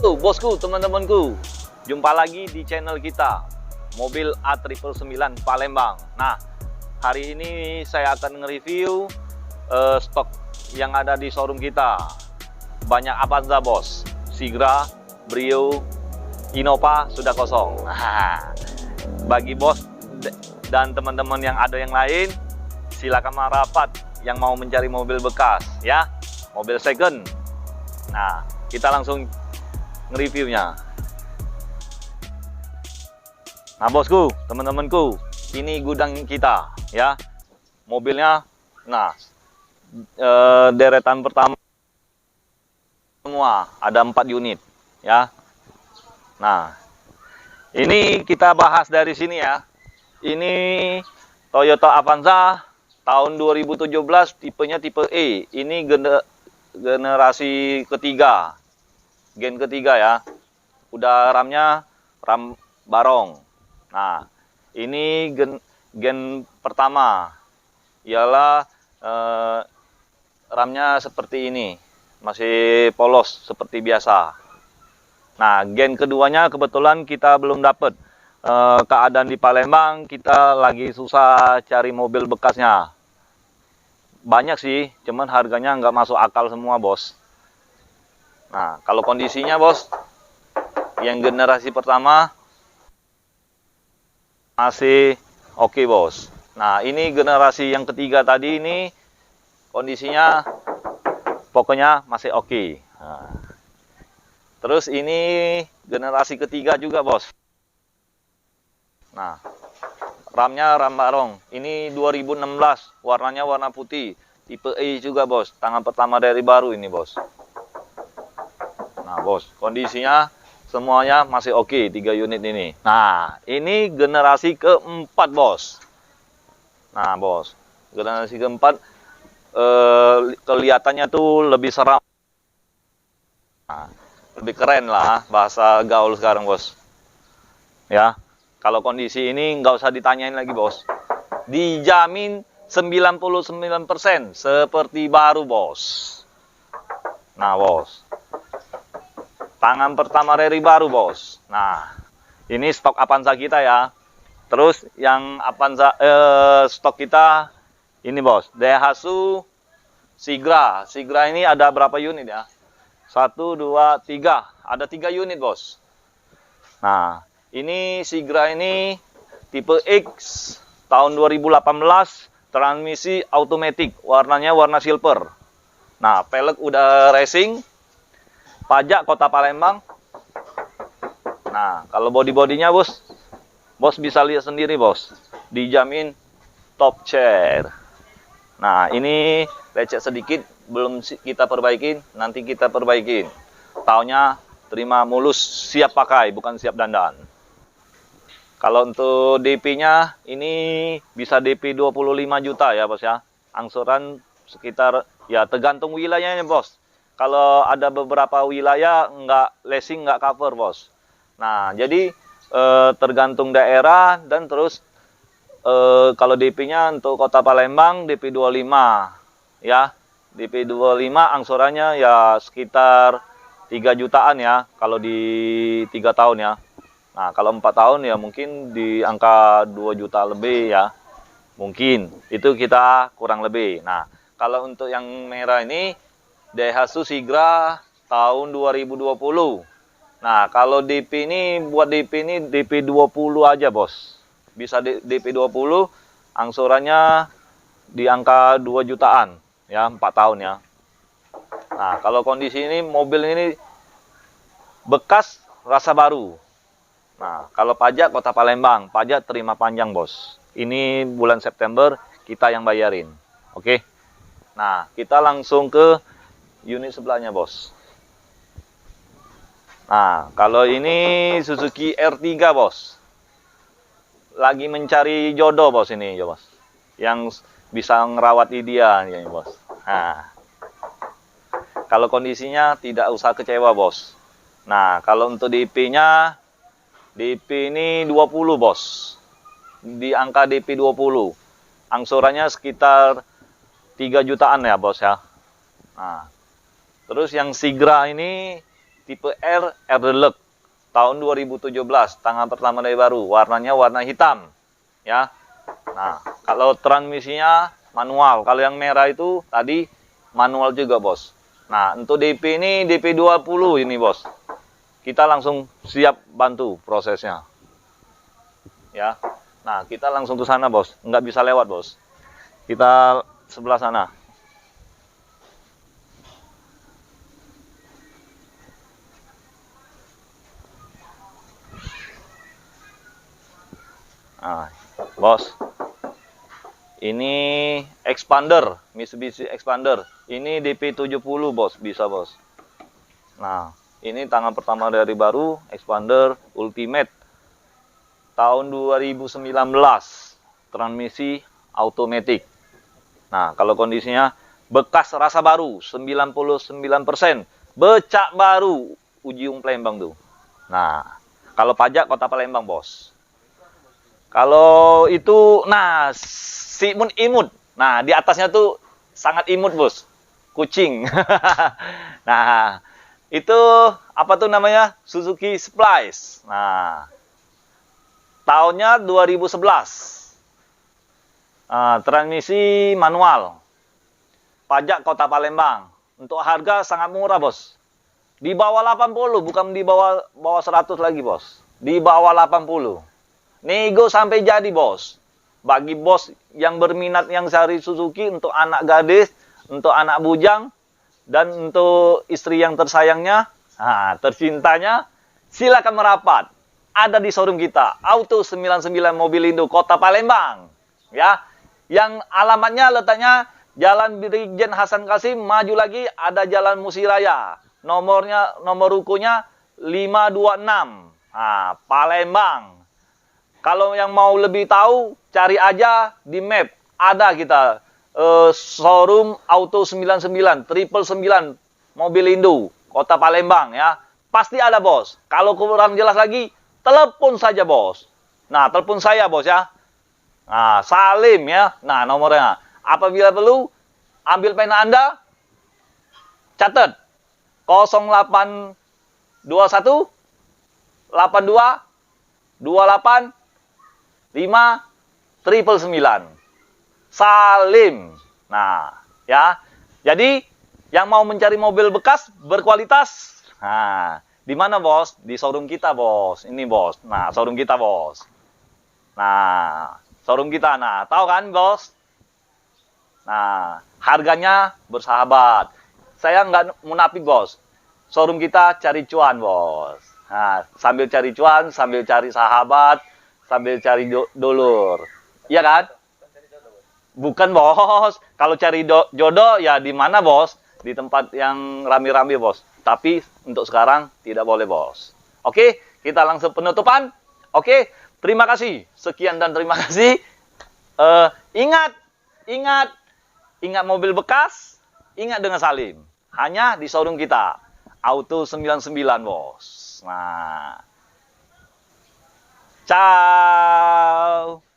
Bosku, teman-temanku, jumpa lagi di channel kita, mobil A999 Palembang. Nah, hari ini saya akan nge-review stok yang ada di showroom kita. Banyak Avanza, bos. Sigra, Brio, Innova sudah kosong. Nah, bagi bos dan teman-teman yang ada yang lain, silakan merapat yang mau mencari mobil bekas, ya, mobil second. Nah, kita langsung nge-reviewnya. Nah, bosku, teman-temanku, ini gudang kita, ya. Mobilnya, nah, deretan pertama semua ada 4 unit, ya. Nah, ini kita bahas dari sini, ya. Ini Toyota Avanza tahun 2017, tipenya tipe E. Ini generasi ketiga, gen ketiga, ya. Udah ramnya ram barong. Nah, ini gen pertama ialah ramnya seperti ini, masih polos seperti biasa. Nah, gen keduanya kebetulan kita belum dapat. Keadaan di Palembang kita lagi susah cari mobil bekasnya. Banyak sih, cuman harganya nggak masuk akal semua, bos. Nah, kalau kondisinya, bos, yang generasi pertama masih oke, bos. Nah, ini generasi yang ketiga tadi, ini kondisinya pokoknya masih oke. Nah, terus ini generasi ketiga juga, bos. Nah, ramnya ram barong. Ini 2016, warnanya warna putih, tipe E juga, bos. Tangan pertama dari baru ini, bos. Nah, bos, kondisinya semuanya masih oke, 3 unit ini. Nah, ini generasi keempat, bos. Nah, bos, generasi keempat kelihatannya tuh lebih seram. Nah, lebih keren lah, bahasa gaul sekarang, bos. Ya, kalau kondisi ini nggak usah ditanyain lagi, bos. Dijamin 99% seperti baru, bos. Nah, bos, tangan pertama dari baru, bos. Nah, ini stok Avanza kita, ya. Terus yang Avanza stok kita ini, bos, Daihatsu Sigra. Sigra ini ada berapa unit, ya? 1, 2, 3. Ada 3 unit, bos. Nah, ini Sigra ini tipe X tahun 2018, transmisi automatic, warnanya warna silver. Nah, pelek udah racing. Pajak Kota Palembang. Nah, kalau body-bodinya, bos bisa lihat sendiri, bos. Dijamin top chair. Nah, ini lecet sedikit, belum kita perbaikin, nanti kita perbaikin. Taunya terima mulus, siap pakai, bukan siap dandan. Kalau untuk DP-nya, ini bisa DP 25 juta, ya, bos, ya. Angsuran sekitar, ya, tergantung wilayahnya, bos. Kalau ada beberapa wilayah nggak leasing, nggak cover, bos. Nah, jadi tergantung daerah dan terus kalau DP-nya untuk Kota Palembang DP 25, ya. DP 25 angsurannya ya sekitar 3 jutaan, ya, kalau di 3 tahun, ya. Nah, kalau 4 tahun ya mungkin di angka 2 juta lebih, ya. Mungkin itu kita kurang lebih. Nah, kalau untuk yang merah ini Daihatsu Sigra tahun 2020. Nah, kalau DP ini, buat DP ini DP 20 aja, bos. Bisa DP 20, angsurannya di angka 2 jutaan, ya, 4 tahun, ya. Nah, kalau kondisi ini, mobil ini bekas rasa baru. Nah, kalau pajak Kota Palembang, pajak terima panjang, bos. Ini bulan September kita yang bayarin. Oke. Nah, kita langsung ke unit sebelahnya, bos. Nah, kalau ini Suzuki R3, bos. Lagi mencari jodoh, bos, ini, ya, bos. Yang bisa ngerawat dia, ya, bos. Nah, kalau kondisinya tidak usah kecewa, bos. Nah, kalau untuk DP-nya, DP ini 20, bos. Di angka DP 20. Angsurannya sekitar 3 jutaan, ya, bos, ya. Nah, terus yang Sigra ini tipe R Deluxe tahun 2017, tangan pertama dari baru, warnanya warna hitam, ya. Nah, kalau transmisinya manual, kalau yang merah itu tadi manual juga, bos. Nah, untuk DP ini DP 20 ini, bos. Kita langsung siap bantu prosesnya. Ya. Nah, kita langsung ke sana, bos. Nggak bisa lewat, bos. Kita sebelah sana. Nah, bos. Ini expander, Mitsubishi Expander. Ini DP 70, bos. Bisa, bos. Nah, ini tangan pertama dari baru, Expander Ultimate tahun 2019, transmisi automatic. Nah, kalau kondisinya bekas rasa baru 99%, becak baru, Ujiung Palembang tuh. Nah, kalau pajak Kota Palembang, bos. Kalau itu, nah, si imut. Nah, di atasnya tuh sangat imut, bos. Kucing. Nah, itu apa tuh namanya? Suzuki Splice. Nah, tahunnya 2011. Transmisi manual. Pajak Kota Palembang. Untuk harga sangat murah, bos. Di bawah 80, bukan di bawah 100 lagi, bos. Di bawah 80. Nego sampai jadi, bos. Bagi bos yang berminat yang cari Suzuki untuk anak gadis, untuk anak bujang, dan untuk istri yang tersayangnya, tercintanya, silakan merapat. Ada di showroom kita, Auto 99 Mobilindo Kota Palembang. Ya, yang alamatnya letaknya Jalan Brigjen Hasan Kasim, maju lagi ada Jalan Musiraya. Nomor rukunya 526. Nah, Palembang. Kalau yang mau lebih tahu, cari aja di map. Ada kita showroom Auto 99 999 Mobilindo Kota Palembang, ya. Pasti ada, bos. Kalau kurang jelas lagi, telepon saja, bos. Nah, telepon saya, bos, ya. Nah, Salim, ya. Nah, nomornya. Apabila perlu, ambil pena Anda, catat 0821 82 28 5 999. Salim. Nah, ya. Jadi, yang mau mencari mobil bekas berkualitas, nah, di mana, bos? Di showroom kita, bos. Ini, bos. Nah, showroom kita, bos. Nah, showroom kita. Nah, tahu kan, bos? Nah, harganya bersahabat. Saya nggak munafik, bos. Showroom kita cari cuan, bos. Nah, sambil cari cuan, sambil cari sahabat, sambil cari dulur. Iya kan? Bukan, bos. Kalau cari jodoh, ya di mana, bos? Di tempat yang rame-rame, bos. Tapi untuk sekarang tidak boleh, bos. Oke, kita langsung penutupan. Oke, terima kasih. Sekian dan terima kasih. Ingat mobil bekas, ingat dengan Salim. Hanya di showroom kita. Auto 99, bos. Nah. Ciao.